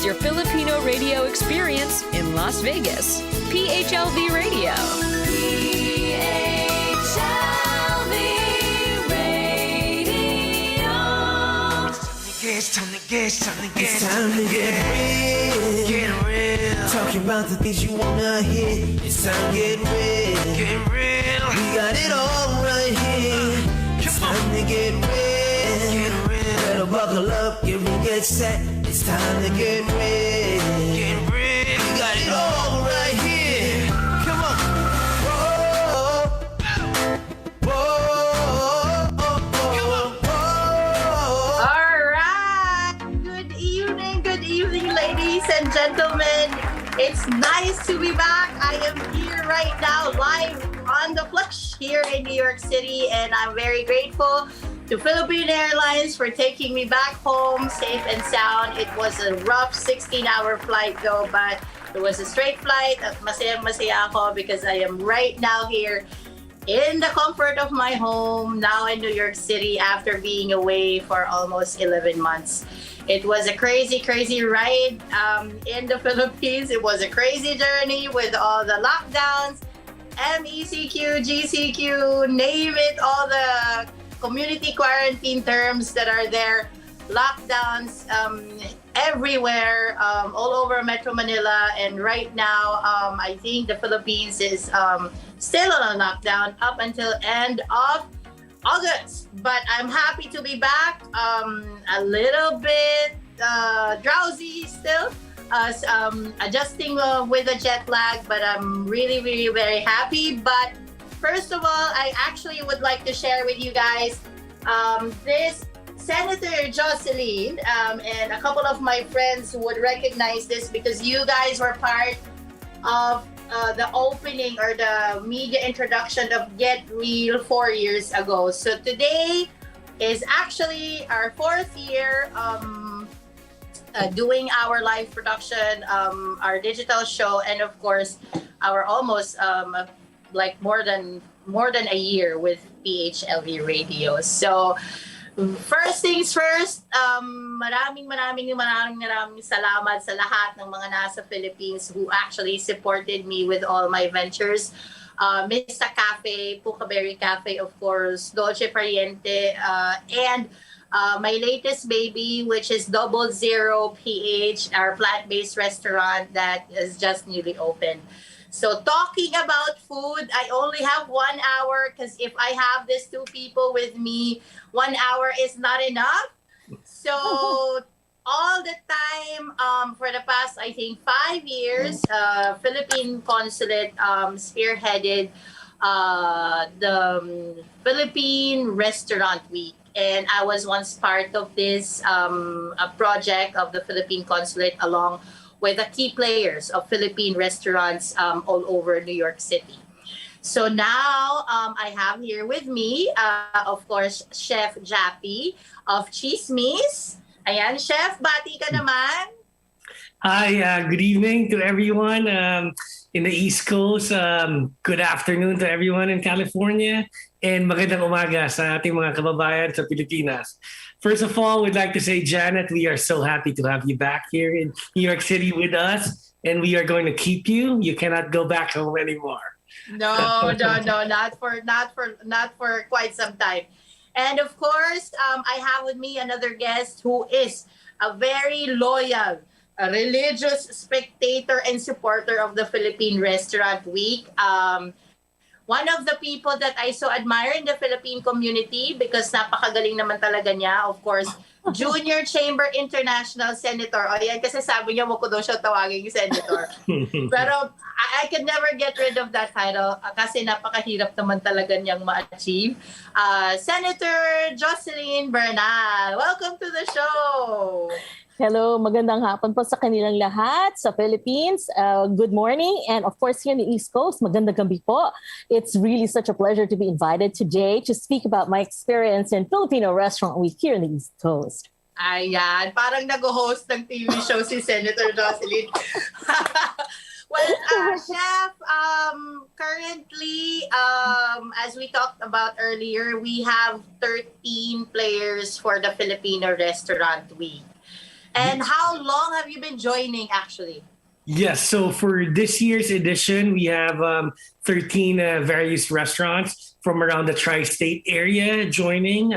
your Filipino radio experience in Las Vegas. PHLV Radio. PHLV Radio. It's time to get real. Get real. Talking about the things you wanna hear. It's time to get real. Get real. We got it all right here. It's time to get real. Get real. Better buckle up, get real, get set. It's time to get real. Get real. We got it all right here. Come on. Whoa. Whoa. Come on. Whoa. All right. Good evening, ladies and gentlemen. It's nice to be back. I am here right now, live on the flesh here in New York City, and I'm very grateful to Philippine Airlines for taking me back home safe and sound. It was a rough 16-hour flight though, but it was a straight flight at masayang-masaya ako because I am right now here in the comfort of my home, now in New York City after being away for almost 11 months. It was a crazy ride in the Philippines. It was a crazy journey with all the lockdowns, MECQ, GCQ, name it, all the community quarantine terms that are there, lockdowns everywhere, all over Metro Manila. And right now, I think the Philippines is still on a lockdown up until end of August. But I'm happy to be back, a little bit drowsy still, adjusting with the jet lag, but I'm really very happy. But first of all, I actually would like to share with you guys this Senator Jocelyn, and a couple of my friends would recognize this because you guys were part of the opening or the media introduction of Get Real 4 years ago. So today is actually our 4th year doing our live production, our digital show, and of course our almost like more than a year with PHLV Radio. So first things first, maraming salamat sa lahat ng mga nasa Philippines who actually supported me with all my ventures. Mr. Cafe, Pucaberry Cafe, of course, Dolce Pariente, and my latest baby, which is 00 PH, our plant-based restaurant that is just newly opened. So talking about food, I only have 1 hour because if I have these two people with me, 1 hour is not enough. So all the time, for the past, I think, 5 years, Philippine Consulate spearheaded the Philippine Restaurant Week. And I was once part of this a project of the Philippine Consulate along with the key players of Philippine restaurants all over New York City. So now I have here with me, of course, Chef Jappy of Chismis. Ayan, Chef, bati ka naman. Hi, good evening to everyone in the East Coast. Good afternoon to everyone in California. And magandang umaga sa ating mga kababayan sa Pilipinas. First of all, we'd like to say, Janet, we are so happy to have you back here in New York City with us. And we are going to keep you. You cannot go back home anymore. No, not for quite some time. And of course, I have with me another guest who is a very loyal, a religious spectator and supporter of the Philippine Restaurant Week. One of the people that I so admire in the Philippine community because napakagaling naman talaga niya, of course, Junior Chamber International Senator. O yan, kasi sabi niya mo ko daw siya tawagin yung senator. Pero I could never get rid of that title kasi napakahirap naman talaga niyang ma-achieve. Senator Jocelyn Bernal, welcome to the show! Hello, magandang hapon po sa kanilang lahat sa Philippines. Good morning. And of course, here in the East Coast, magandang gabi po. It's really such a pleasure to be invited today to speak about my experience in Filipino Restaurant Week here in the East Coast. Ayan, parang nag-host ng TV show si Senator Jocelyn. Well, Chef, currently, as we talked about earlier, we have 13 players for the Filipino Restaurant Week. And how long have you been joining actually? Yes, so for this year's edition, we have 13 various restaurants from around the tri-state area joining.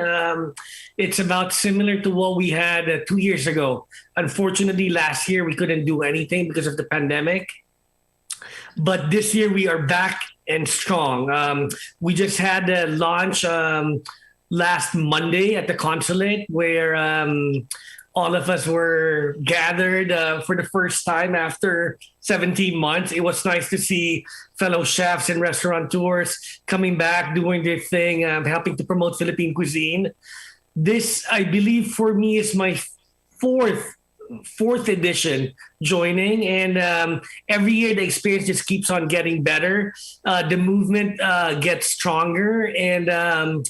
It's about similar to what we had 2 years ago. Unfortunately, last year we couldn't do anything because of the pandemic. But this year we are back and strong. We just had a launch last Monday at the consulate where all of us were gathered for the first time after 17 months. It was nice to see fellow chefs and restaurateurs coming back, doing their thing, helping to promote Philippine cuisine. This, I believe, for me is my fourth edition joining, and every year the experience just keeps on getting better. The movement gets stronger, and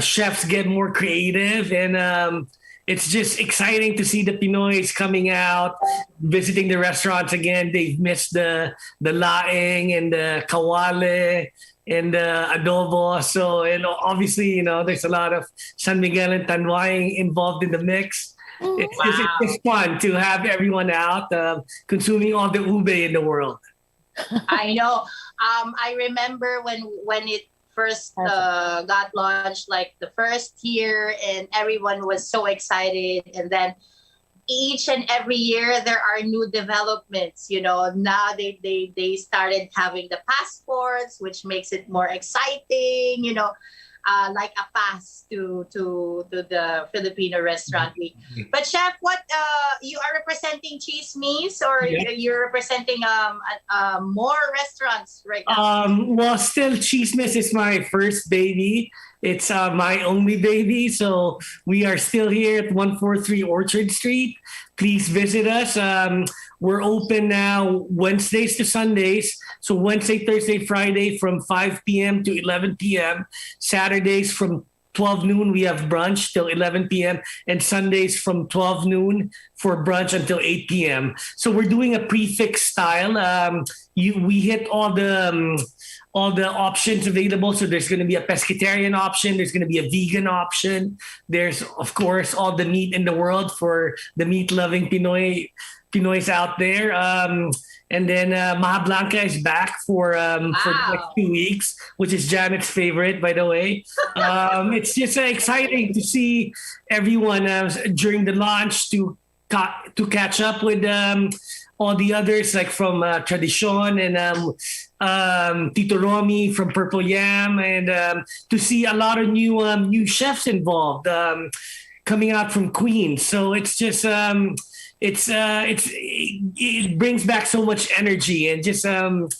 chefs get more creative, and it's just exciting to see the Pinoys coming out, visiting the restaurants again. They've missed the laing and the kawale and the adobo. So, and obviously, there's a lot of San Miguel and Tanway involved in the mix. It's fun to have everyone out consuming all the ube in the world. I know. I remember when it first got launched, like the first year, and everyone was so excited. And then each and every year there are new developments. Now they started having the passports, which makes it more exciting. Like a pass to the Filipino Restaurant Week. But Chef, what you are representing Chismis, or you're representing more restaurants right now? Well, still Chismis is my first baby. It's my only baby, so we are still here at 143 Orchard Street. Please visit us. We're open now Wednesdays to Sundays. So Wednesday, Thursday, Friday from 5 p.m. to 11 p.m. Saturdays from 12 noon, we have brunch till 11 p.m. And Sundays from 12 noon for brunch until 8 p.m. So we're doing a prefix style. We hit all the options available. So there's going to be a pescatarian option. There's going to be a vegan option. There's, of course, all the meat in the world for the meat-loving Pinoys out there. And then Maha Blanca is back for the next 2 weeks, which is Janet's favorite, by the way. It's just exciting to see everyone during the launch to catch up with all the others, like from Tradicion and Tito Romy from Purple Yam, and to see a lot of new chefs involved coming out from Queens. So it's just it brings back so much energy, and just it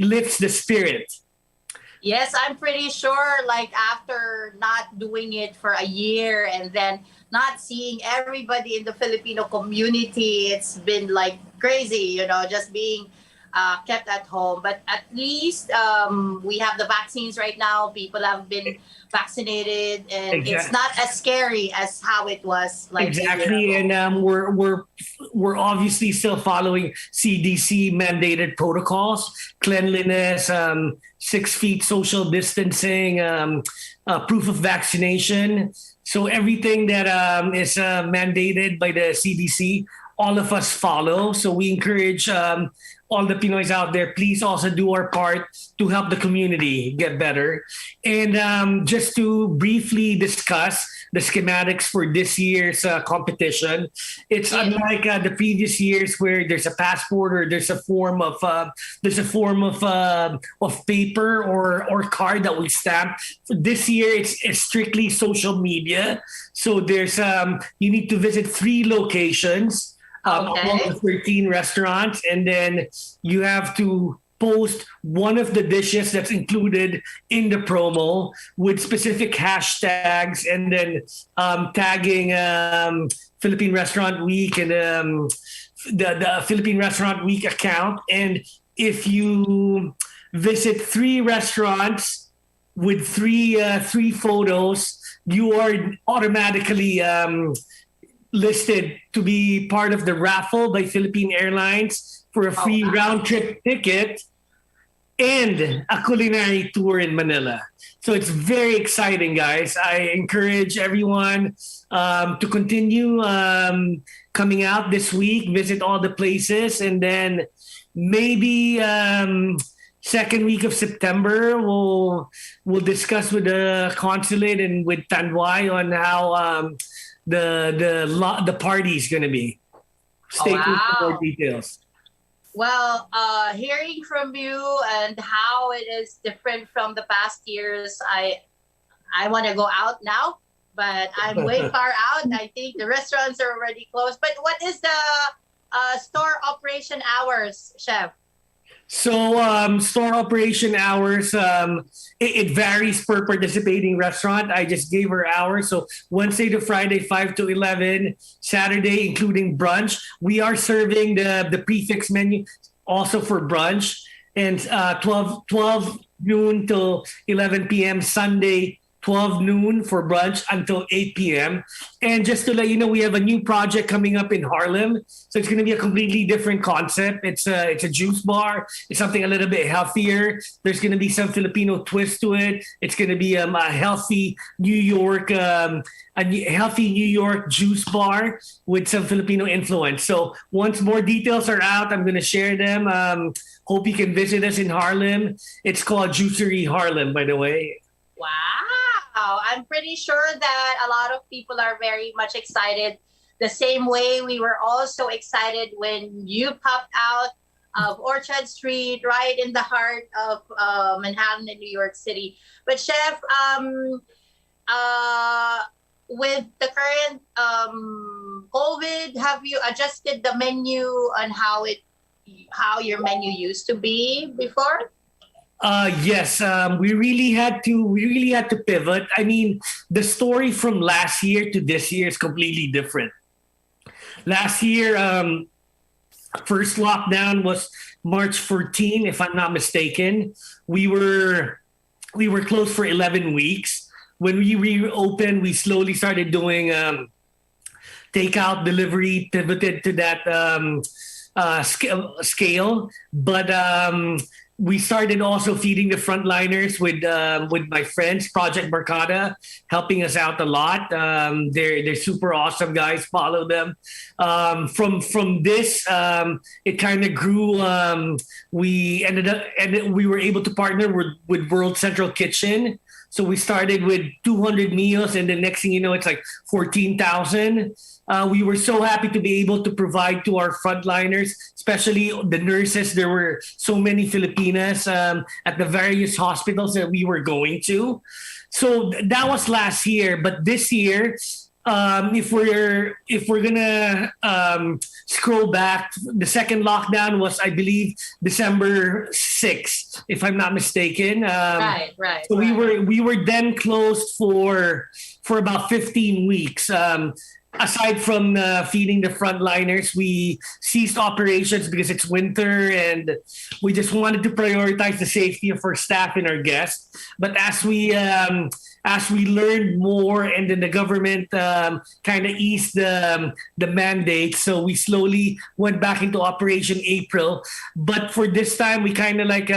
lifts the spirit. Yes, I'm pretty sure, like, after not doing it for a year and then not seeing everybody in the Filipino community, it's been like crazy, just being kept at home. But at least we have the vaccines right now. People have been vaccinated, and it's not as scary as how it was like exactly. And we're obviously still following CDC mandated protocols, cleanliness, 6 feet social distancing, proof of vaccination. So everything that is mandated by the CDC, all of us follow. So we encourage all the Pinoys out there, please also do our part to help the community get better. And just to briefly discuss the schematics for this year's competition, it's unlike the previous years where there's a passport or there's a form of paper or card that we stamp. This year it's strictly social media. So there's you need to visit 3 locations. Among the 13 restaurants, and then you have to post one of the dishes that's included in the promo with specific hashtags, and then tagging Philippine Restaurant Week and the Philippine Restaurant Week account. And if you visit 3 restaurants with three photos, you are automatically listed to be part of the raffle by Philippine Airlines for a free round trip ticket. and a culinary tour in Manila. So it's very exciting, guys. I encourage everyone to continue coming out this week, visit all the places, and then maybe second week of September we'll discuss with the consulate and with Tanduay on how the party is going to be. Stay tuned for more details. Well, hearing from you and how it is different from the past years, I want to go out now, but I'm way far out. I think the restaurants are already closed. But what is the store operation hours, Chef? So store operation hours, it varies per participating restaurant. I just gave her hours. So Wednesday to Friday, 5 to 11, Saturday, including brunch. We are serving the prefix menu also for brunch, and 12 noon till 11 p.m. Sunday, 12 noon for brunch until 8 p.m. And just to let you know, we have a new project coming up in Harlem. So it's going to be a completely different concept. It's a juice bar. It's something a little bit healthier. There's going to be some Filipino twist to it. It's going to be a healthy New York juice bar with some Filipino influence. So once more details are out, I'm going to share them. Hope you can visit us in Harlem. It's called Juicery Harlem, by the way. Wow. I'm pretty sure that a lot of people are very much excited. The same way we were also excited when you popped out of Orchard Street, right in the heart of Manhattan in New York City. But Chef, with the current COVID, have you adjusted the menu on how your menu used to be before? Yes, we really had to pivot. I mean, the story from last year to this year is completely different. Last year, first lockdown was March 14, if I'm not mistaken. We were closed for 11 weeks. When we reopened, we slowly started doing takeout, delivery, pivoted to that scale. But we started also feeding the frontliners with my friends, Project Mercada, helping us out a lot. They're super awesome guys. Follow them. From this, it kind of grew. We we were able to partner with World Central Kitchen. So we started with 200 meals, and the next thing you know, it's like 14,000. We were so happy to be able to provide to our frontliners, especially the nurses. There were so many Filipinas at the various hospitals that we were going to. So that was last year, but this year, if we're gonna scroll back, the second lockdown was, I believe, December 6th, if I'm not mistaken. Right. So we were then closed for about 15 weeks. Aside from feeding the frontliners, we ceased operations because it's winter and we just wanted to prioritize the safety of our staff and our guests. But as we learned more, and then the government kind of eased the mandate, so we slowly went back into operation April. But for this time, we kind of like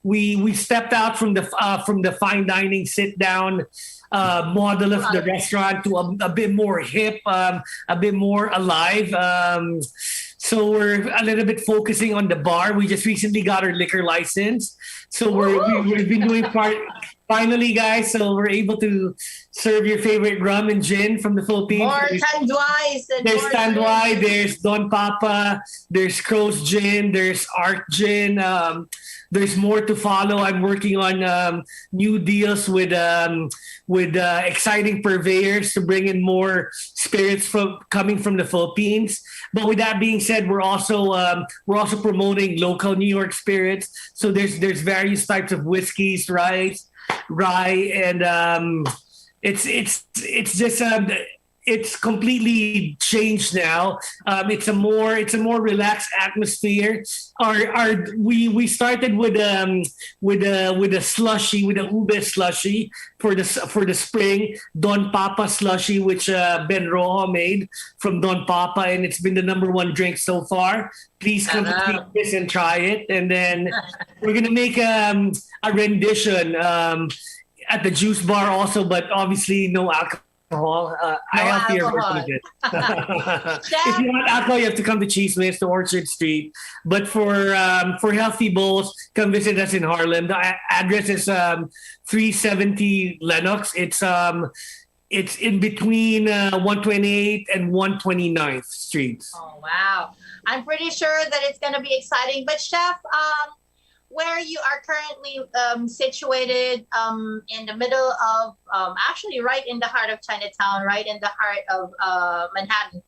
we stepped out from the fine dining sit down model of the restaurant to a bit more hip, a bit more alive. So we're a little bit focusing on the bar. We just recently got our liquor license. So we've been doing finally, guys. So we're able to serve your favorite rum and gin from the Philippines. More Tanduay. There's Tanduay, there's Don Papa, there's Crow's Gin, there's Art Gin. There's more to follow. I'm working on new deals with exciting purveyors to bring in more spirits coming from the Philippines. But with that being said, we're also promoting local New York spirits. So there's various types of whiskeys, rye, and it's just it's completely changed now. It's a more relaxed atmosphere. We started with a slushy, with a ube slushy for the spring, Don Papa slushy, which Ben Rojo made from Don Papa, and it's been the number one drink so far. Please come to take this and try it. And then we're gonna make a rendition at the juice bar also, but obviously no alcohol. I help you version of it. If you want alcohol, you have to come to Cheesemans to Orchard Street. But for healthy bowls, come visit us in Harlem. The address is 370 Lenox. It's in between 128 and 129th Streets. Oh wow! I'm pretty sure that it's going to be exciting. But Chef, where you are currently situated in the middle of, actually right in the heart of Chinatown, right in the heart of Manhattan,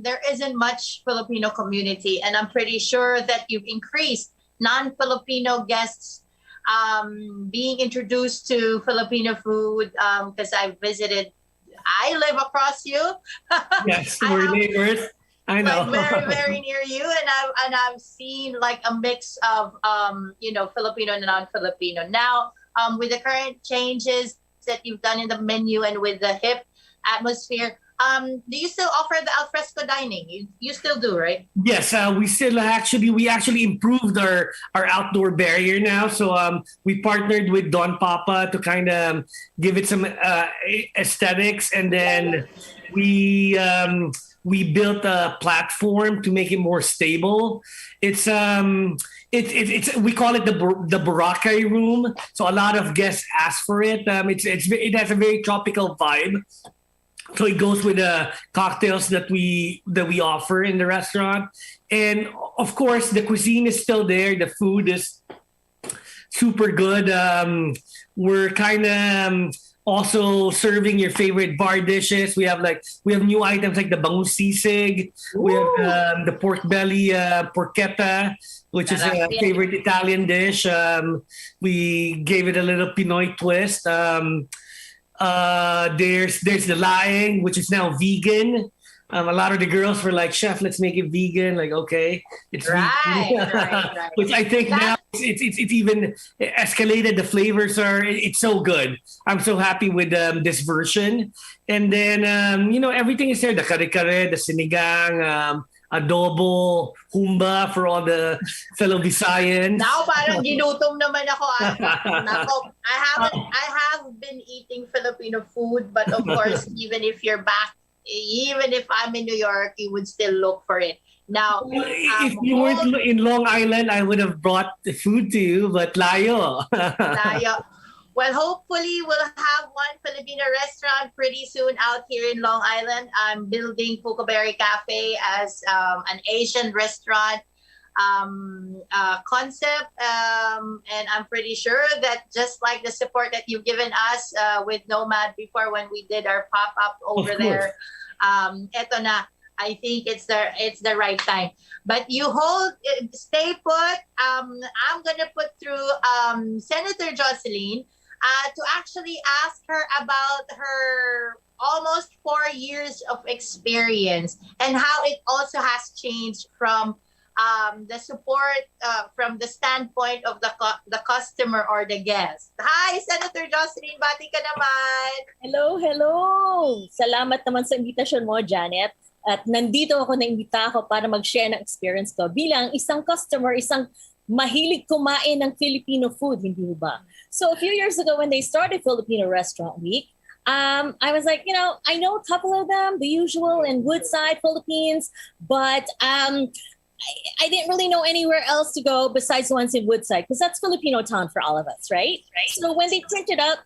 there isn't much Filipino community. And I'm pretty sure that you've increased non-Filipino guests being introduced to Filipino food, because I live across you. Yes, we're neighbors. I know. Like very, very near you, and I've seen like a mix of Filipino and non-Filipino. Now, with the current changes that you've done in the menu and with the hip atmosphere, do you still offer the alfresco dining? You still do, right? Yes, we actually improved our outdoor barrier now. So we partnered with Don Papa to kind of give it some aesthetics, and then we built a platform to make it more stable. It's we call it the Boracay room. So a lot of guests ask for it. It has a very tropical vibe. So it goes with the cocktails that we offer in the restaurant. And of course, the cuisine is still there. The food is super good. We're kind of also serving your favorite bar dishes. We have new items like the bangus sisig. We have the pork belly porchetta, which is a favorite Italian dish. We gave it a little Pinoy twist. There's the laing, which is now vegan. A lot of the girls were like, "Chef, let's make it vegan." Like, okay, it's vegan. Right. Which I think now it's even escalated. The flavors it's so good. I'm so happy with this version. And then everything is there: the kare-kare, the sinigang, adobo, humba for all the fellow Visayans. Now parang ginutom naman ako. Nako, I have been eating Filipino food, but of course, even if I'm in New York, you would still look for it. Now, if you weren't in Long Island, I would have brought the food to you, but layo. Layo. Well, hopefully we'll have one Filipino restaurant pretty soon out here in Long Island. I'm building Pucaberry Cafe as an Asian restaurant concept. And I'm pretty sure that just like the support that you've given us with Nomad before when we did our pop-up over there, eto na. I think it's the right time. But you stay put. I'm gonna put through Senator Jocelyn to actually ask her about her almost 4 years of experience and how it also has changed from the support from the standpoint of the customer or the guest. Hi, Senator Jocelyn, bati ka naman. Hello. Salamat naman sa invitation mo, Janet. At nandito ako, naimbita ako para mag-share ng experience ko bilang isang customer, isang mahilig kumain ng Filipino food, hindi ba? So a few years ago when they started Filipino Restaurant Week, I was like, I know a couple of them, the usual in Woodside, Philippines, but I didn't really know anywhere else to go besides the ones in Woodside, because that's Filipino town for all of us, right? So when they printed up,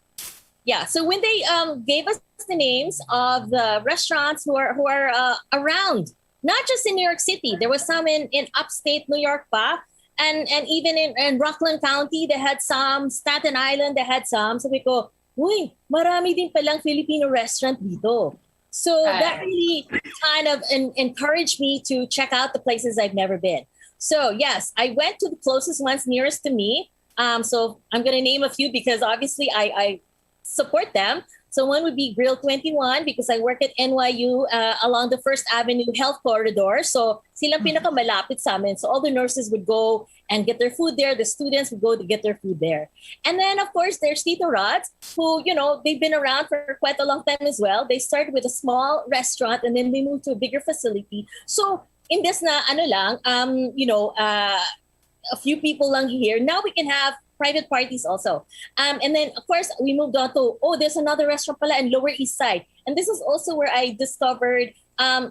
when they gave us the names of the restaurants who are around, not just in New York City, there was some in upstate New York pa, and even in Rockland County, they had some, Staten Island, they had some. Sabi ko, uy, marami din palang Filipino restaurant dito. So that really kind of encouraged me to check out the places I've never been. So yes, I went to the closest ones nearest to me. So I'm going to name a few because obviously I support them. So one would be Grill 21 because I work at NYU along the First Avenue Health Corridor. So silang pinakamalapit sa amin. So all the nurses would go and get their food there. The students would go to get their food there. And then, of course, there's Tito Rod's who, they've been around for quite a long time as well. They started with a small restaurant and then they moved to a bigger facility. So in this na, a few people lang here. Now we can have private parties also. And then, of course, we moved on to, there's another restaurant pala in Lower East Side. And this is also where I discovered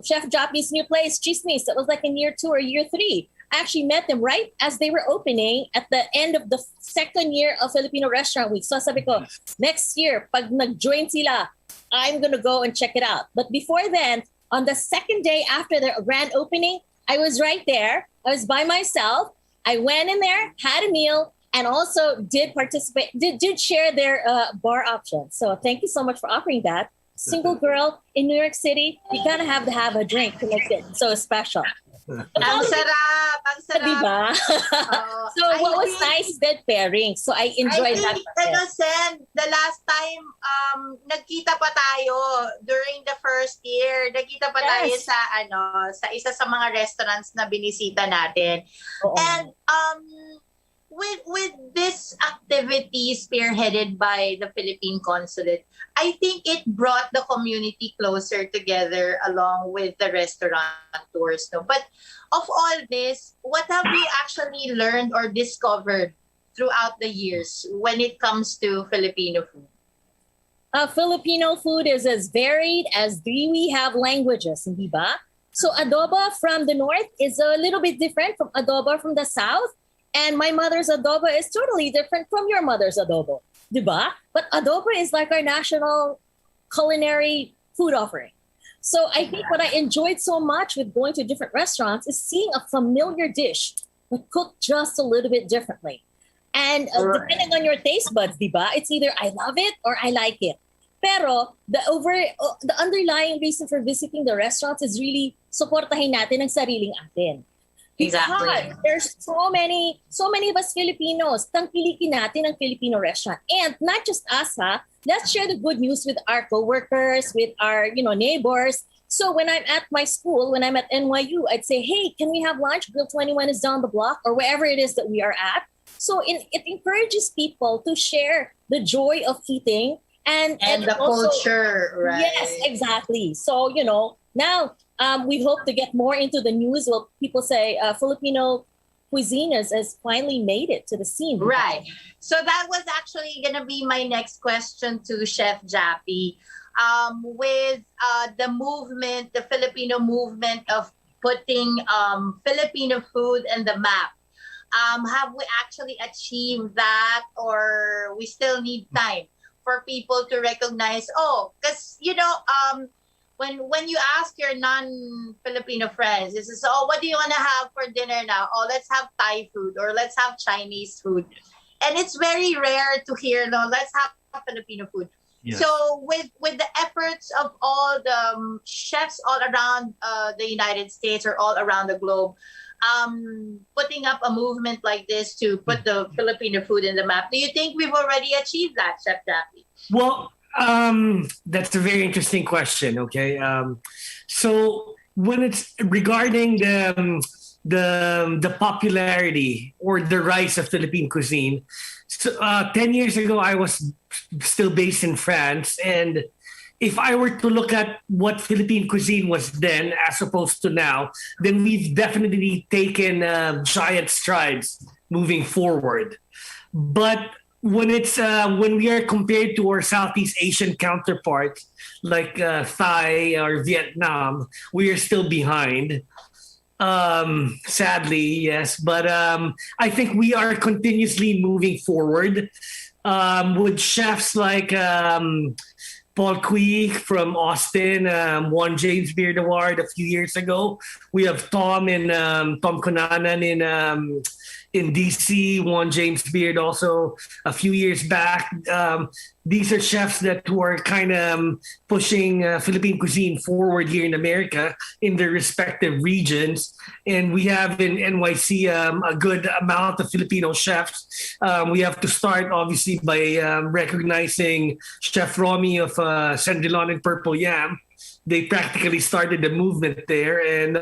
Chef Jappy's new place, Chismis. That was like in year 2 or year 3. I actually met them right as they were opening at the end of the second year of Filipino Restaurant Week. So sabi ko, next year, pag nag-join sila, I'm gonna go and check it out. But before then, on the second day after their grand opening, I was right there. I was by myself. I went in there, had a meal, and also did participate, did share their bar options. So thank you so much for offering that. Single girl in New York City, you kind of have to have a drink to make it so special. Ang sarap! Ang sarap! Diba? So what was nice is that pairing. So I enjoyed that. Sen, the last time nagkita pa tayo during the first year. Nagkita pa tayo sa isa sa mga restaurants na binisita natin. Oo. And with this activity spearheaded by the Philippine Consulate, I think it brought the community closer together along with the restaurateurs. No? But of all this, what have you actually learned or discovered throughout the years when it comes to Filipino food? Filipino food is as varied as we have languages, hindi ba? So adobo from the north is a little bit different from adobo from the south. And my mother's adobo is totally different from your mother's adobo, diba? But adobo is like our national culinary food offering. So I think what I enjoyed so much with going to different restaurants is seeing a familiar dish, but cooked just a little bit differently. And depending on your taste buds, diba? It's either I love it or I like it. Pero the underlying reason for visiting the restaurants is really supportahin natin ang sariling atin. Exactly. Because there's so many of us Filipinos, tangkilikin natin ang Filipino restaurant. And not just us, let's share the good news with our coworkers, with our, neighbors. So when I'm at my school, when I'm at NYU, I'd say, hey, can we have lunch? Grill 21 is down the block or wherever it is that we are at. So it encourages people to share the joy of eating and the also, culture, right? Yes, exactly. So, now we hope to get more into the news. Well, people say Filipino cuisine has finally made it to the scene. Right. So that was actually going to be my next question to Chef Jappy. With the movement, the Filipino movement of putting Filipino food in the map, have we actually achieved that, or we still need time for people to recognize? Because when you ask your non-Filipino friends, this is, what do you want to have for dinner now? Let's have Thai food or let's have Chinese food. And it's very rare to hear, let's have Filipino food. Yes. So with the efforts of all the chefs all around the United States or all around the globe, putting up a movement like this to put the Filipino food in the map, do you think we've already achieved that, Chef Jappy? Well, that's a very interesting question. Okay, so when it's regarding the popularity or the rise of Philippine cuisine, so 10 years ago I was still based in France, and if I were to look at what Philippine cuisine was then as opposed to now, then we've definitely taken giant strides moving forward. But when we are compared to our Southeast Asian counterparts like Thai or Vietnam, we are still behind. Sadly, yes, but I think we are continuously moving forward with chefs like Paul Quee from Austin won James Beard Award a few years ago. We have Tom Konanan in DC, won James Beard also a few years back. These are chefs who are kind of pushing Philippine cuisine forward here in America in their respective regions. And we have in NYC a good amount of Filipino chefs. We have to start obviously by recognizing Chef Romy of Sandilon and Purple Yam. They practically started the movement there, and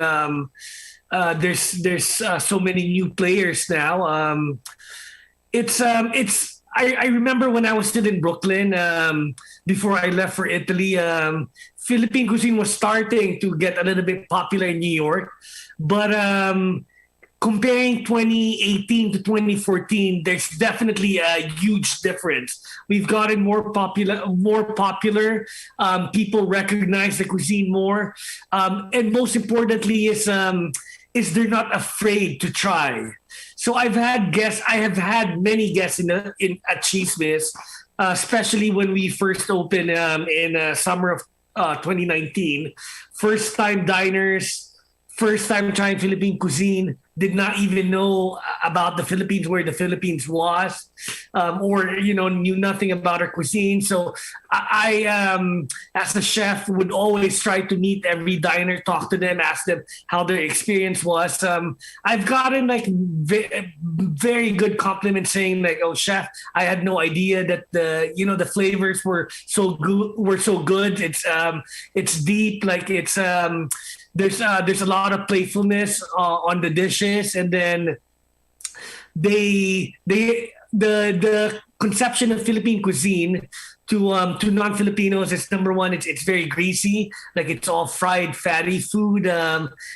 there's so many new players now. I remember when I was still in Brooklyn, before I left for Italy, Philippine cuisine was starting to get a little bit popular in New York. But comparing 2018 to 2014, there's definitely a huge difference. We've gotten more popular. People recognize the cuisine more, and most importantly is they're not afraid to try. So I have had many guests at Chismis, especially when we first opened in summer of 2019. First time diners, first time trying Philippine cuisine, did not even know about the Philippines, where the Philippines was, or knew nothing about our cuisine. So I as a chef, would always try to meet every diner, talk to them, ask them how their experience was. I've gotten like very good compliments saying like, "Oh, chef, I had no idea that the flavors were so good. It's deep, like it's." There's a lot of playfulness on the dishes, and then the conception of Philippine cuisine to non-Filipinos is, number one, it's very greasy, like it's all fried fatty food.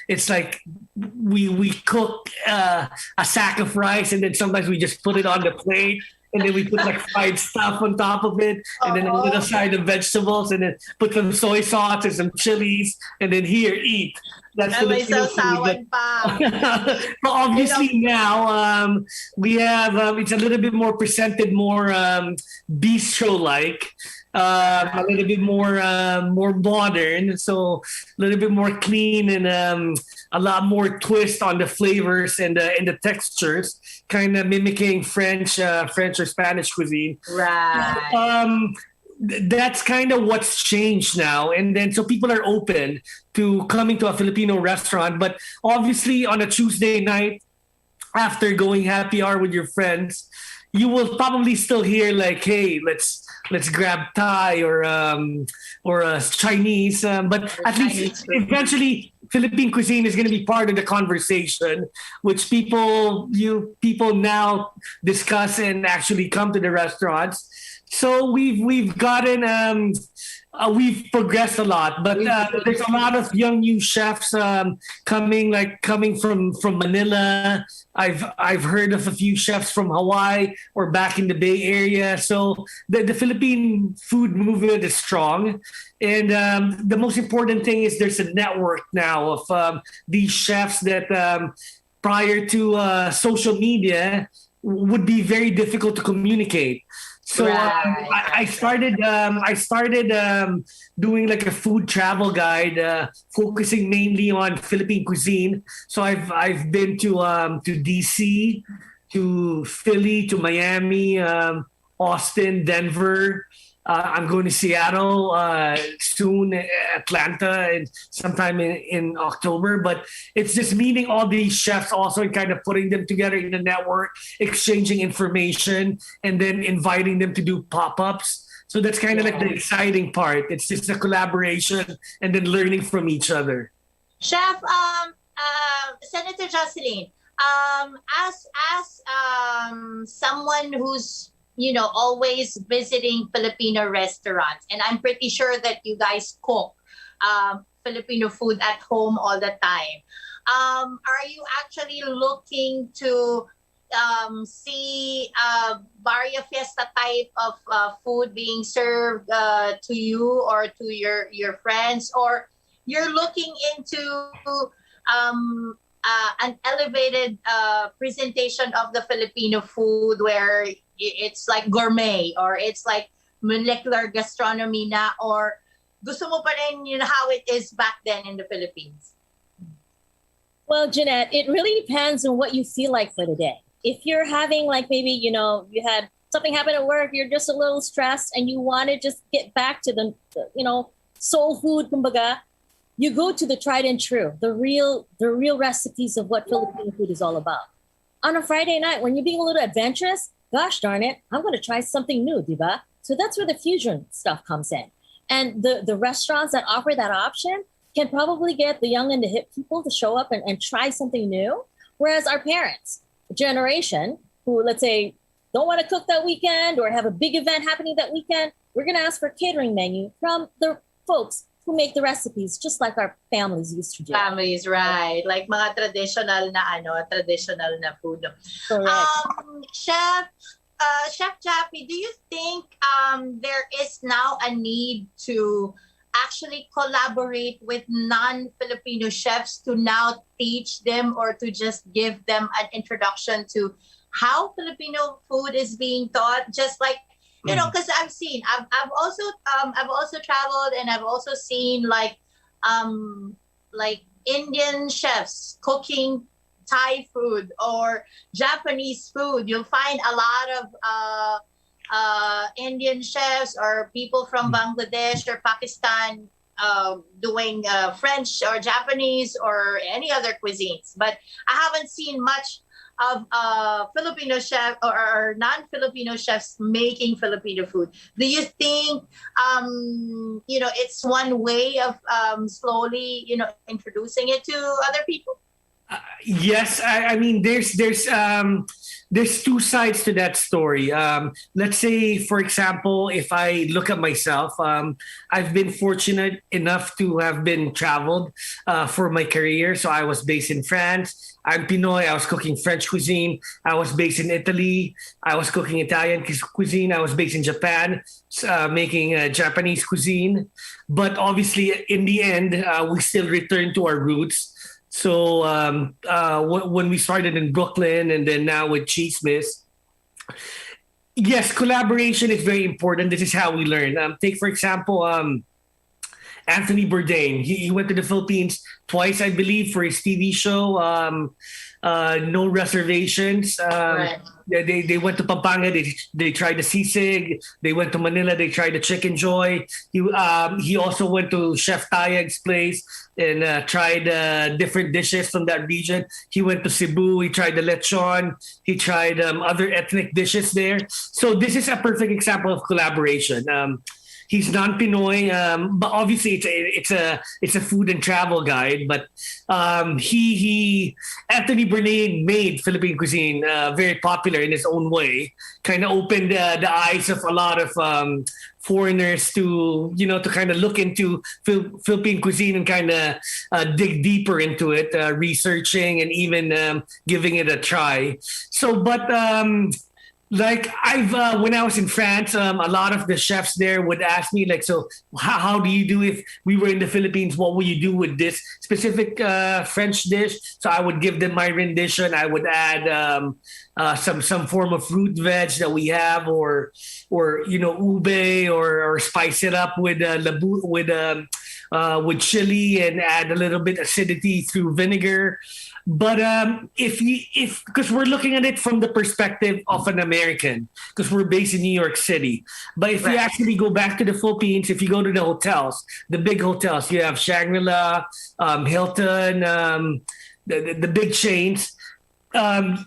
It's like we cook a sack of rice, and then sometimes we just put it on the plate. And then we put like fried stuff on top of it, and then a little side of vegetables, and then put some soy sauce and some chilies, and then here, eat. That's the food. But obviously now we have it's a little bit more presented, more bistro-like. A little bit more modern, so a little bit more clean, and a lot more twist on the flavors and the textures, kind of mimicking French or Spanish cuisine. Right. That's kind of what's changed now, and then so people are open to coming to a Filipino restaurant. But obviously, on a Tuesday night after going happy hour with your friends, you will probably still hear like, "Hey, let's grab Thai or Chinese," but at least eventually Philippine cuisine is going to be part of the conversation, which people now discuss and actually come to the restaurants. So we've gotten we've progressed a lot, but there's a lot of young new chefs coming from Manila. I've heard of a few chefs from Hawaii or back in the Bay Area. So the Philippine food movement is strong, and the most important thing is there's a network now of these chefs that prior to social media would be very difficult to communicate. So I started doing like a food travel guide, focusing mainly on Philippine cuisine. So I've been to DC, to Philly, to Miami, Austin, Denver. I'm going to Seattle soon, Atlanta, and sometime in October. But it's just meeting all these chefs also, and kind of putting them together in a network, exchanging information, and then inviting them to do pop-ups. So that's kind of like the exciting part. It's just a collaboration and then learning from each other. Chef, Senator Jocelyn, as someone who's always visiting Filipino restaurants, and I'm pretty sure that you guys cook Filipino food at home all the time. Are you actually looking to see Barrio Fiesta type of food being served to you or to your friends, or you're looking into an elevated presentation of the Filipino food where it's like gourmet, or it's like molecular gastronomy na, or gusto mo pa rin how it is back then in the Philippines? Well, Jeanette, it really depends on what you feel like for the day. if you're having like maybe, you had something happen at work, you're just a little stressed and you want to just get back to the soul food, kumbaga, you go to the tried and true, the real recipes of what Filipino food is all about. On a Friday night, when you're being a little adventurous, gosh darn it, I'm going to try something new, diba? So that's where the fusion stuff comes in. And the restaurants that offer that option can probably get the young and the hip people to show up and try something new. Whereas our parents, generation, who, let's say, don't want to cook that weekend or have a big event happening that weekend, we're going to ask for a catering menu from the folks who make the recipes, just like our families used to do. Families, right. Like mga traditional na food. Correct. Chef Jappy, do you think there is now a need to actually collaborate with non-Filipino chefs to now teach them or to just give them an introduction to how Filipino food is being taught? Just like, because I've also traveled and I've also seen like Indian chefs cooking Thai food or Japanese food. You'll find a lot of Indian chefs or people from Bangladesh or Pakistan doing French or Japanese or any other cuisines. But I haven't seen much of Filipino chef or non-Filipino chefs making Filipino food. Do you think it's one way of slowly introducing it to other people? Yes, I mean there's two sides to that story. Let's say, for example, if I look at myself, I've been fortunate enough to have been traveled for my career. So I was based in France. I'm Pinoy. I was cooking French cuisine. I was based in Italy. I was cooking Italian cuisine. I was based in Japan, making Japanese cuisine. But obviously, in the end, we still return to our roots. So when we started in Brooklyn and then now with Cheese Miss, yes, collaboration is very important. This is how we learn. Take, for example, Anthony Bourdain. He went to the Philippines twice, I believe, for his TV show, No Reservations. Right. They went to Pampanga. They tried the sisig. They went to Manila. They tried the Chicken Joy. He also went to Chef Tayag's place and tried different dishes from that region. He went to Cebu. He tried the lechon. He tried other ethnic dishes there. So this is a perfect example of collaboration. He's non-Pinoy, but obviously it's a food and travel guide. But Anthony Bourdain made Philippine cuisine very popular in his own way. Kind of opened the eyes of a lot of foreigners to kind of look into Philippine cuisine and kind of dig deeper into it, researching and even giving it a try. So, but. Like when I was in France, a lot of the chefs there would ask me like, so how do you do if we were in the Philippines? What will you do with this specific French dish? So I would give them my rendition. I would add some form of root veg that we have, or ube, or spice it up with chili and add a little bit acidity through vinegar. But because we're looking at it from the perspective of an American, because we're based in New York City. But if you actually go back to the Philippines, if you go to the hotels, the big hotels, you have Shangri-La, Hilton, the big chains.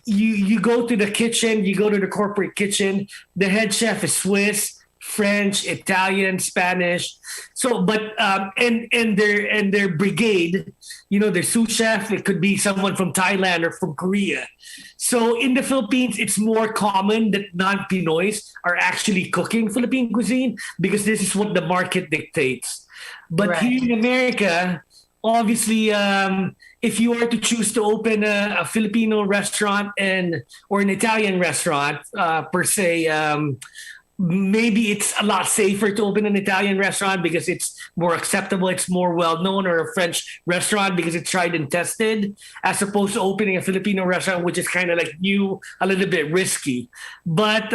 You go to the kitchen, you go to the corporate kitchen. The head chef is Swiss, French, Italian, Spanish. So, but and their brigade, their sous chef, it could be someone from Thailand or from Korea. So in the Philippines, it's more common that non-Pinoys are actually cooking Philippine cuisine because this is what the market dictates. But here in America, obviously, if you were to choose to open a Filipino restaurant or an Italian restaurant per se, maybe it's a lot safer to open an Italian restaurant because it's more acceptable, it's more well-known, or a French restaurant because it's tried and tested, as opposed to opening a Filipino restaurant, which is kind of like new, a little bit risky. But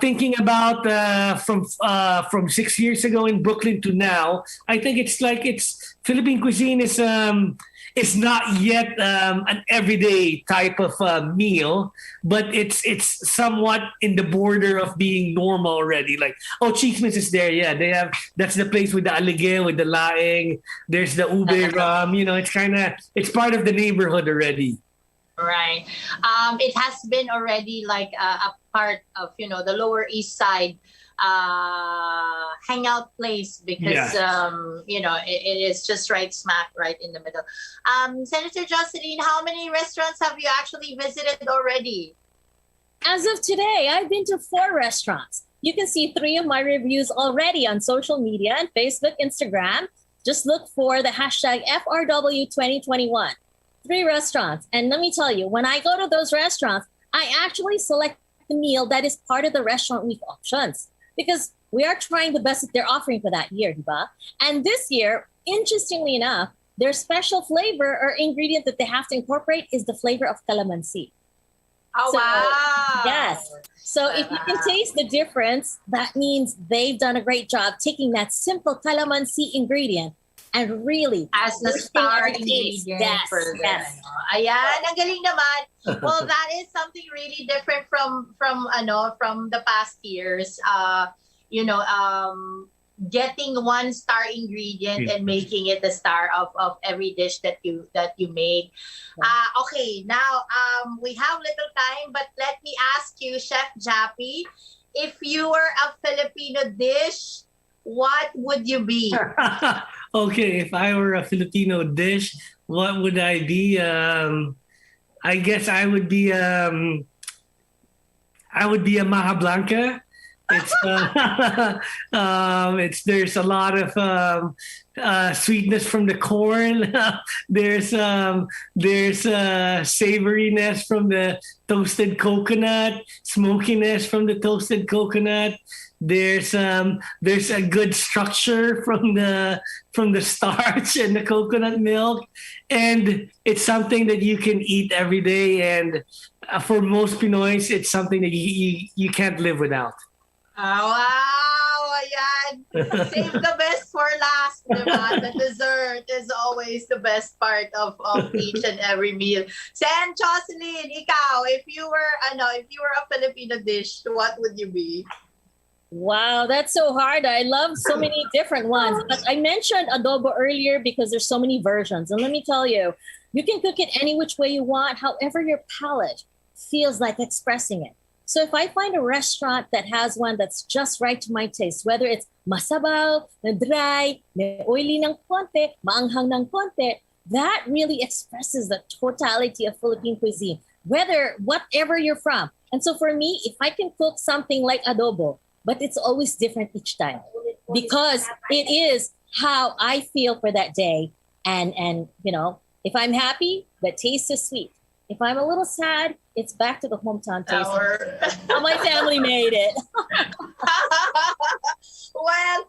thinking about from 6 years ago in Brooklyn to now, I think it's Philippine cuisine is it's not yet an everyday type of meal, but it's somewhat in the border of being normal already. Like, oh, Chismis is there. Yeah, they have. That's the place with the alige, with the laing. There's the ube ram. It's part of the neighborhood already. Right. It has been already like a part of, the Lower East Side hangout place because, it is just right smack right in the middle. Senator Jocelyn, how many restaurants have you actually visited already? As of today, I've been to 4 restaurants. You can see 3 of my reviews already on social media and Facebook, Instagram. Just look for the hashtag FRW2021. 3 restaurants. And let me tell you, when I go to those restaurants, I actually select the meal that is part of the restaurant week options because we are trying the best that they're offering for that year, diba? And this year, interestingly enough, their special flavor or ingredient that they have to incorporate is the flavor of calamansi. Oh, wow. Yes. So if you can taste the difference, that means they've done a great job taking that simple calamansi ingredient and really as the star ingredient for them. Yes. Ayan, ang galing naman. Well, that is something really different from the past years. Getting 1-star ingredient and making it the star of every dish that you make. Okay, now we have little time, but let me ask you, Chef Jappy, if you were a Filipino dish, what would you be? Okay, if I were a Filipino dish, what would I be? I guess I would be a maja blanca. There's a lot of sweetness from the corn. There's savoriness from the toasted coconut, smokiness from the toasted coconut. There's a good structure from the starch and the coconut milk, and it's something that you can eat every day. And for most Pinoys, it's something that you can't live without. Oh, wow! Ayan. Save the best for last, diba? The dessert is always the best part of each and every meal. Sen, Jocelyn, ikaw, if you were a Filipino dish, what would you be? Wow, that's so hard. I love so many different ones. But I mentioned adobo earlier because there's so many versions. And let me tell you, you can cook it any which way you want, however your palate feels like expressing it. So if I find a restaurant that has one that's just right to my taste, whether it's masabaw, na dry, na oily ng konti, maanghang ng konti, that really expresses the totality of Philippine cuisine, whatever you're from. And so for me, if I can cook something like adobo, but it's always different each time because it is how I feel for that day. And if I'm happy, the taste is sweet. If I'm a little sad, it's back to the hometown taste. How my family made it. Well,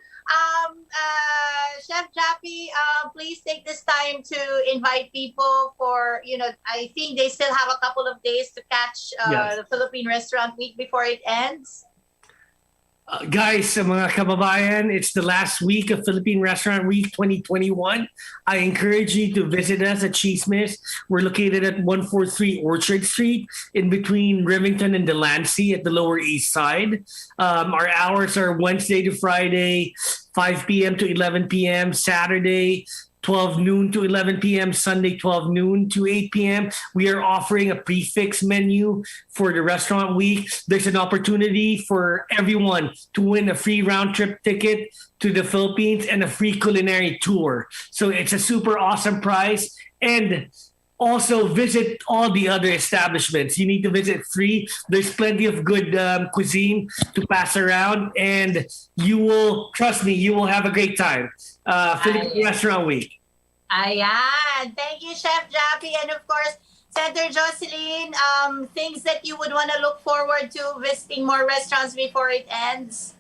Chef Jappy, please take this time to invite people for, I think they still have a couple of days to catch the Philippine Restaurant Week before it ends. Guys, mga kababayan, it's the last week of Philippine Restaurant Week 2021. I encourage you to visit us at Chismis. We're located at 143 Orchard Street in between Rivington and Delancey at the Lower East Side. Our hours are Wednesday to Friday, 5 p.m. to 11 p.m., Saturday, 12 noon to 11 p.m., Sunday 12 noon to 8 p.m. We are offering a prefix menu for the restaurant week. There's an opportunity for everyone to win a free round trip ticket to the Philippines and a free culinary tour. So it's a super awesome price. And also visit all the other establishments. You need to visit 3. There's plenty of good cuisine to pass around, and trust me, you will have a great time. Philippine Restaurant Week. Ayan. Thank you, Chef Jappy. And of course, Senator Jocelyn, things that you would want to look forward to visiting more restaurants before it ends?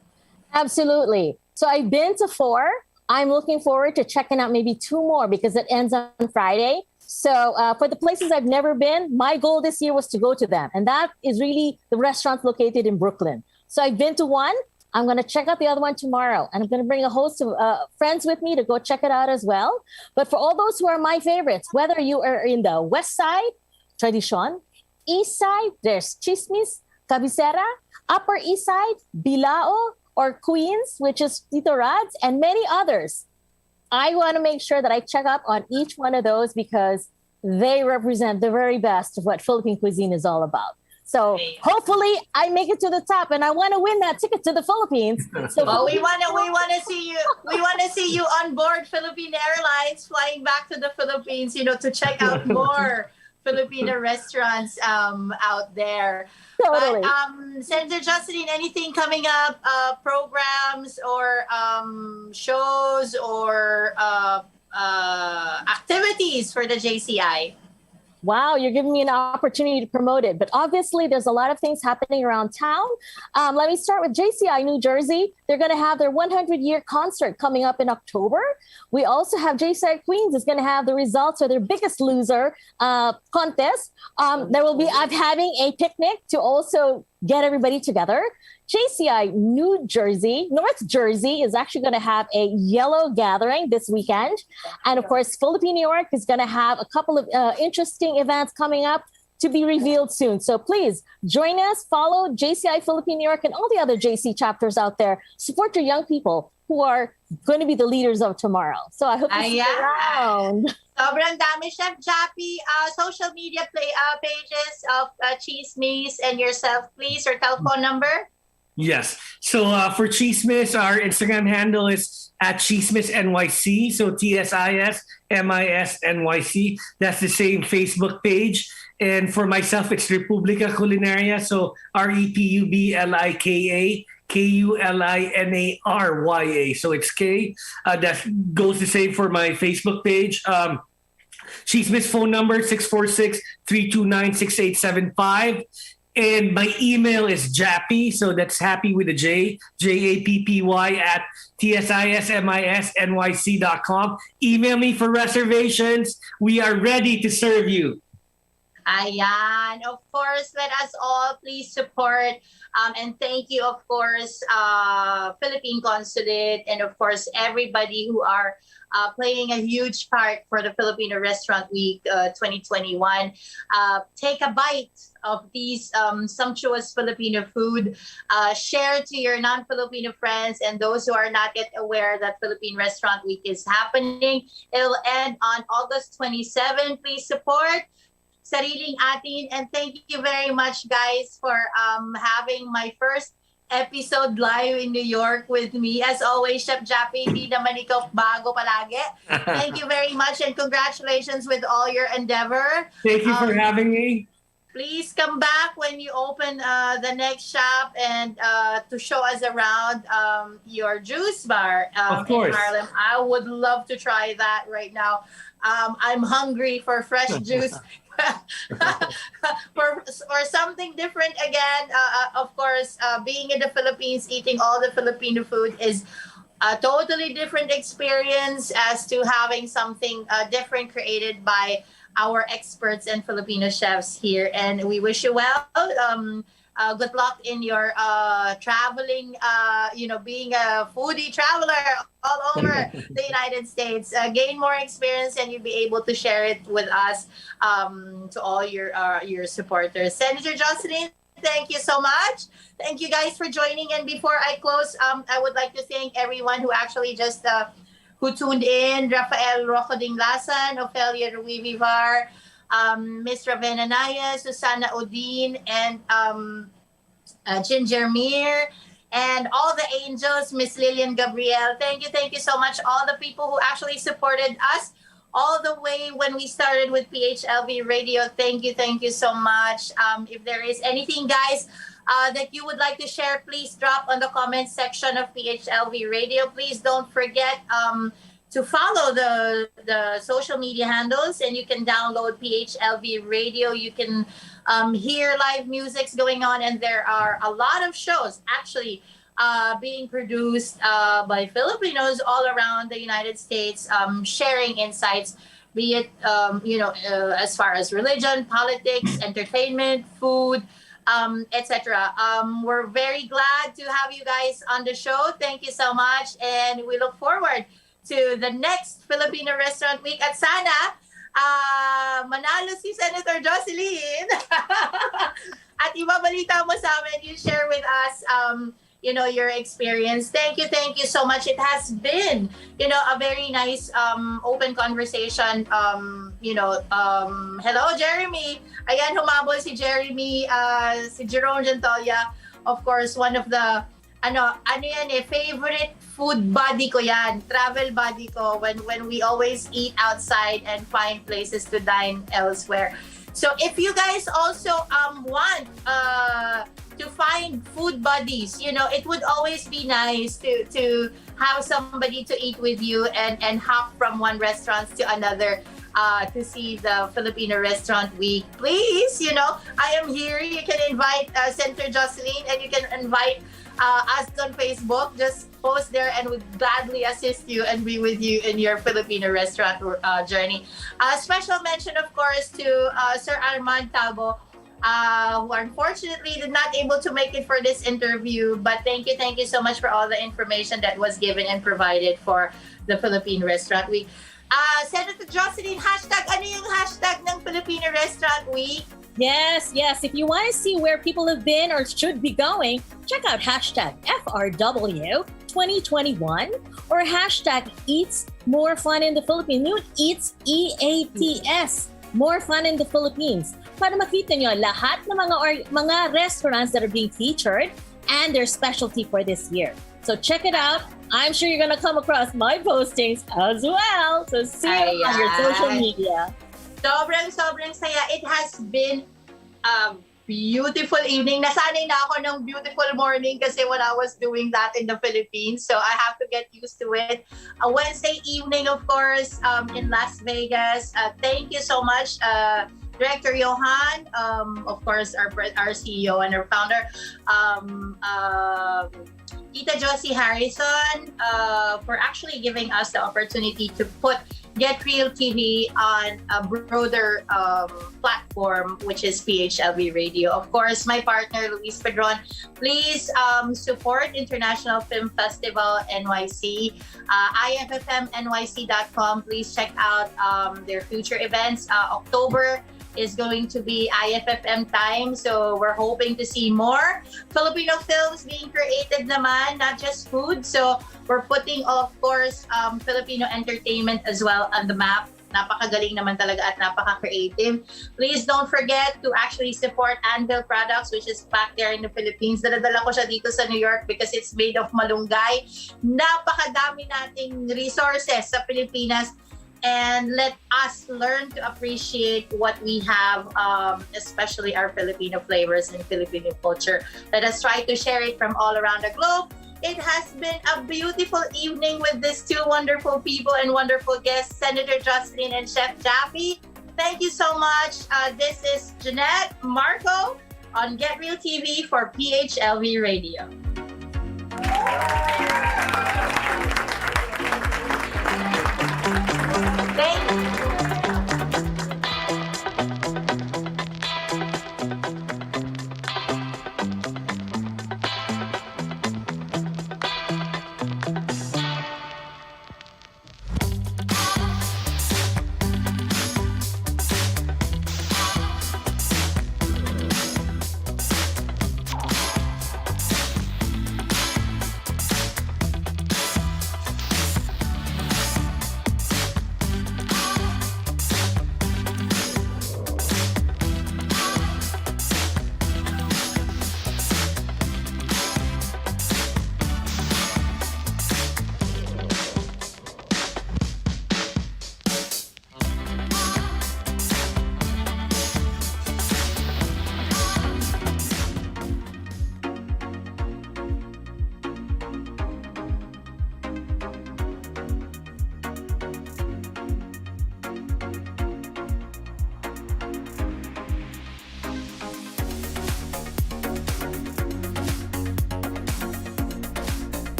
Absolutely. So I've been to 4. I'm looking forward to checking out maybe 2 more because it ends on Friday. So for the places I've never been, my goal this year was to go to them. And that is really the restaurants located in Brooklyn. So I've been to 1. I'm going to check out the other one tomorrow. And I'm going to bring a host of friends with me to go check it out as well. But for all those who are my favorites, whether you are in the West Side, Tradicion, East Side, there's Chismis, Cabecera, Upper East Side, Bilao, or Queens, which is Tito Rad's, and many others. I want to make sure that I check up on each one of those because they represent the very best of what Philippine cuisine is all about. So hopefully I make it to the top, and I want to win that ticket to the Philippines. So well, we want to see you. We want to see you on board Philippine Airlines, flying back to the Philippines. To check out more Filipino restaurants out there. Totally. But Senator Jocelyn, anything coming up? Programs or shows or activities for the JCI? Wow, you're giving me an opportunity to promote it. But obviously, there's a lot of things happening around town. Let me start with JCI New Jersey. They're going to have their 100-year concert coming up in October. We also have JCI Queens is going to have the results of their Biggest Loser contest. There will be having a picnic to also get everybody together. JCI North Jersey is actually going to have a yellow gathering this weekend. And of course, Filipino New York is going to have a couple of interesting events coming up to be revealed soon. So please join us, follow JCI Filipino New York and all the other JC chapters out there. Support your young people who are going to be the leaders of tomorrow. So I hope you stick around. Sobrang dami, Chef Jappy. Social media pages of Chismis and yourself, please, or telephone number. Yes. So for Chismis, our Instagram handle is at Chismis NYC. So TSISMIS NYC. That's the same Facebook page. And for myself, it's Republica Culinaria. So REPUBLIKA KULINARYA. So it's K. That goes the same for my Facebook page. Chismis phone number 646-329-6875. And my email is Jappy, so that's happy with a J, JAPPY at TSISMISNYC.com. Email me for reservations. We are ready to serve you. Ayan. Of course, let us all please support and thank you, of course, Philippine Consulate and, of course, everybody who are playing a huge part for the Filipino Restaurant Week 2021. Take a bite of these sumptuous Filipino food. Share to your non-Filipino friends and those who are not yet aware that Philippine Restaurant Week is happening. It'll end on August 27. Please support Sariling Atin. And thank you very much, guys, for having my first episode live in New York with me. As always, Chef Jappy, di naman ikaw bago palagi. Thank you very much and congratulations with all your endeavor. Thank you for having me. Please come back when you open the next shop and to show us around your juice bar of course. In Harlem. I would love to try that right now. I'm hungry for fresh juice. or something different again. Of course, being in the Philippines, eating all the Filipino food is a totally different experience as to having something different created by our experts and Filipino chefs here. And we wish you well. Good luck in your traveling, being a foodie traveler all over the United States. Gain more experience and you'll be able to share it with us, to all your supporters. Senator Jocelyn, thank you so much. Thank you guys for joining. And before I close, I would like to thank everyone who actually just who tuned in. Rafael Rocoding Lasan, Ofelia Rui Vivar, Miss Ravena Naya, Susana Odin, and Ginger Mir, and all the angels, Miss Lillian Gabriel. Thank you so much. All the people who actually supported us all the way when we started with PHLV Radio. Thank you so much. If there is anything, guys, that you would like to share, please drop on the comment section of PHLV Radio. Please don't forget to follow the social media handles, and you can download PHLV Radio. You can hear live musics going on, and there are a lot of shows actually being produced by Filipinos all around the United States, sharing insights, be it as far as religion, politics, entertainment, food, etc. We're very glad to have you guys on the show. Thank you so much. And we look forward to the next Filipino Restaurant Week. At sana, manalo si Senator Jocelyn. At ibabalita mo sa amin, you share with us, your experience. Thank you so much. It has been, a very nice open conversation. Hello, Jeremy. Ayan, humabol si Jeremy, si Jerome Jantoya. Of course, one of the, favorite food buddy ko yan. Travel buddy ko when we always eat outside and find places to dine elsewhere. So if you guys also want to find food buddies, it would always be nice to have somebody to eat with you and hop from one restaurant to another to see the Filipino Restaurant Week. Please, I am here. You can invite Senator Jocelyn and you can invite us on Facebook. Just post there and we'd gladly assist you and be with you in your Filipino restaurant journey. Special mention, of course, to Sir Armand Tabo, who unfortunately did not able to make it for this interview. But thank you so much for all the information that was given and provided for the Filipino Restaurant Week. Senator Jocelyn, ano yung hashtag ng Filipino Restaurant Week? Yes. If you want to see where people have been or should be going, check out hashtag FRW 2021 or hashtag Eats More Fun in the Philippines. New Eats, EATS, More Fun in the Philippines. Para makita nyo lahat ng mga restaurants that are being featured and their specialty for this year. So check it out. I'm sure you're gonna come across my postings as well. So see you on your social media. Sobrang saya. It has been a beautiful evening. Nasanay na ako ng beautiful morning kasi when I was doing that in the Philippines. So I have to get used to it. A Wednesday evening, of course, in Las Vegas. Thank you so much, Director Johan, of course, our CEO and our founder, Tita Josie Harrison, for actually giving us the opportunity to put Get Real TV on a broader platform, which is PHLV Radio. Of course, my partner, Luis Pedron. Please support International Film Festival NYC. IFFMNYC.com. Please check out their future events. October is going to be IFFM time. So we're hoping to see more Filipino films being created naman, not just food. So we're putting, of course, Filipino entertainment as well on the map. Napakagaling naman talaga at napaka-creative. Please don't forget to actually support Anvil Products, which is back there in the Philippines. Daladala ko siya dito sa New York because it's made of malunggay. Napakadami nating resources sa Pilipinas. And let us learn to appreciate what we have, especially our Filipino flavors and Filipino culture. Let us try to share it from all around the globe. It has been a beautiful evening with these two wonderful people and wonderful guests, Senator Jocelyn and Chef Jappy. Thank you so much. This is Jeanette Marco on Get Real TV for PHLV Radio. Thank you.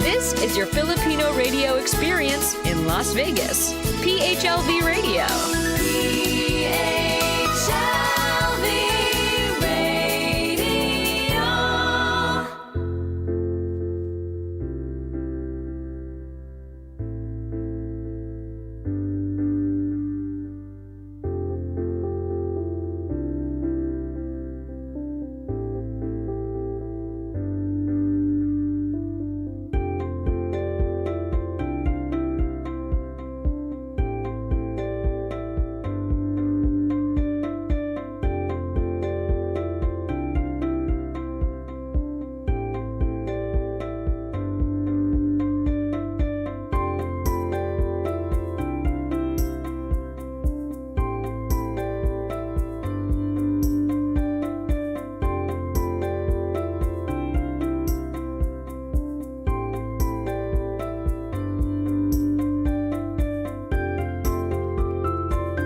This is your Filipino radio experience in Las Vegas. PHLV Radio.